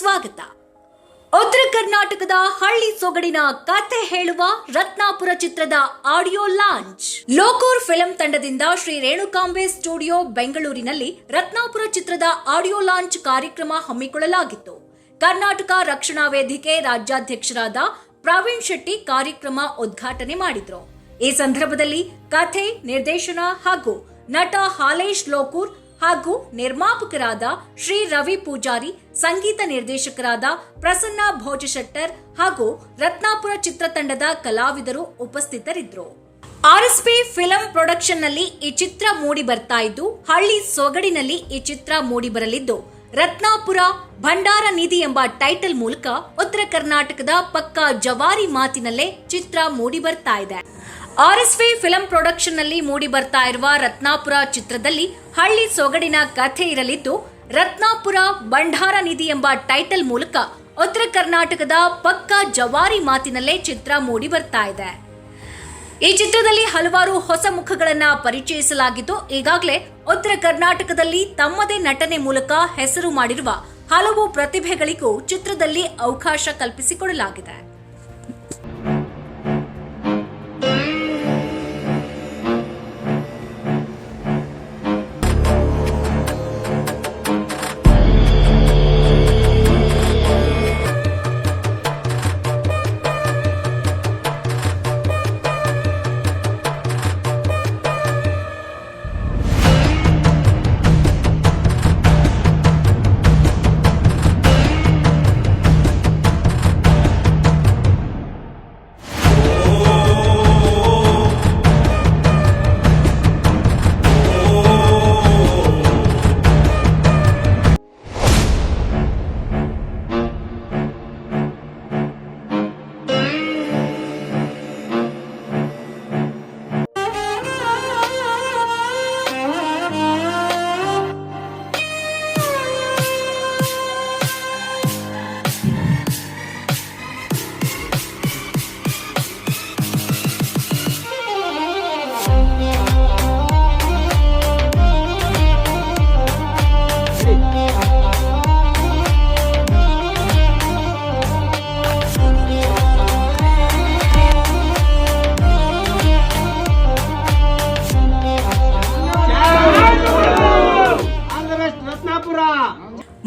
ಸ್ವಾಗತ. ಉತ್ತರ ಕರ್ನಾಟಕದ ಹಳ್ಳಿ ಸೊಗಡಿನ ಕಥೆ ಹೇಳುವ ರತ್ನಾಪುರ ಚಿತ್ರದ ಆಡಿಯೋ ಲಾಂಚ್. ಲೋಕೂರ್ ಫಿಲ್ಮ್ ತಂಡದಿಂದ ಶ್ರೀ ರೇಣುಕಾಂಬೆ ಸ್ಟುಡಿಯೋ ಬೆಂಗಳೂರಿನಲ್ಲಿ ರತ್ನಾಪುರ ಚಿತ್ರದ ಆಡಿಯೋ ಲಾಂಚ್ ಕಾರ್ಯಕ್ರಮ ಹಮ್ಮಿಕೊಳ್ಳಲಾಗಿತ್ತು. ಕರ್ನಾಟಕ ರಕ್ಷಣಾ ವೇದಿಕೆ ರಾಜ್ಯಾಧ್ಯಕ್ಷರಾದ ಪ್ರವೀಣ್ ಶೆಟ್ಟಿ ಕಾರ್ಯಕ್ರಮ ಉದ್ಘಾಟನೆ ಮಾಡಿದ್ರು. ಈ ಸಂದರ್ಭದಲ್ಲಿ ಕಥೆ, ನಿರ್ದೇಶನ ಹಾಗೂ ನಟ ಹಾಲೇಶ್ ಲೋಕೂರ್ ಹಾಗೂ ನಿರ್ಮಾಪಕರಾದ ಶ್ರೀ ರವಿ ಪೂಜಾರಿ, ಸಂಗೀತ ನಿರ್ದೇಶಕರಾದ ಪ್ರಸನ್ನ ಭೋಜಶೆಟ್ಟರ್ ಹಾಗೂ ರತ್ನಾಪುರ ಚಿತ್ರತಂಡದ ಕಲಾವಿದರು ಉಪಸ್ಥಿತರಿದ್ದರು. ಆರ್ಎಸ್ಪಿ ಫಿಲ್ಮ್ ಪ್ರೊಡಕ್ಷನ್ ನಲ್ಲಿ ಈ ಚಿತ್ರ ಮೂಡಿ ಬರ್ತಾ ಇದ್ದು, ಹಳ್ಳಿ ಸೊಗಡಿನಲ್ಲಿ ಈ ಚಿತ್ರ ಮೂಡಿ ಬರಲಿದ್ದು, ರತ್ನಾಪುರ ಭಂಡಾರ ನಿಧಿ ಎಂಬ ಟೈಟಲ್ ಮೂಲಕ ಉತ್ತರ ಕರ್ನಾಟಕದ ಪಕ್ಕಾ ಜವಾರಿ ಮಾತಿನಲ್ಲೇ ಚಿತ್ರ ಮೂಡಿ ಬರ್ತಾ ಇದೆ. ಆರ್ಎಸ್ಪಿ ಫಿಲ್ಮ್ ಪ್ರೊಡಕ್ಷನ್ ನಲ್ಲಿ ಮೂಡಿ ಬರ್ತಾ ಇರುವ ರತ್ನಾಪುರ ಚಿತ್ರದಲ್ಲಿ ಹಳ್ಳಿ ಸೊಗಡಿನ ಕಥೆ ಇರಲಿದ್ದು, ರತ್ನಾಪುರ ಭಂಡಾರ ನಿಧಿ ಎಂಬ ಟೈಟಲ್ ಮೂಲಕ ಉತ್ತರ ಕರ್ನಾಟಕದ ಪಕ್ಕಾ ಜವಾರಿ ಮಾತಿನಲ್ಲೇ ಚಿತ್ರ ಮೂಡಿ ಬರ್ತಾ ಇದೆ. ಈ ಚಿತ್ರದಲ್ಲಿ ಹಲವಾರು ಹೊಸ ಮುಖಗಳನ್ನ ಪರಿಚಯಿಸಲಾಗಿದ್ದು, ಈಗಾಗಲೇ ಉತ್ತರ ಕರ್ನಾಟಕದಲ್ಲಿ ತಮ್ಮದೇ ನಟನೆ ಮೂಲಕ ಹೆಸರು ಮಾಡಿರುವ ಹಲವು ಪ್ರತಿಭೆಗಳಿಗೂ ಚಿತ್ರದಲ್ಲಿ ಅವಕಾಶ ಕಲ್ಪಿಸಿಕೊಡಲಾಗಿದೆ.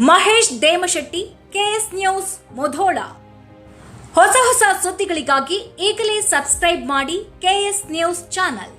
Mahesh Demashetty, KS news, Mudhol. ಹೊಸ ಸುದ್ದಿಗಳಿಗಾಗಿ ಈಗಲೇ ಸಬ್ಸ್ಕ್ರೈಬ್ ಮಾಡಿ ಕೆಎಸ್ ನ್ಯೂಸ್ ಚಾನಲ್.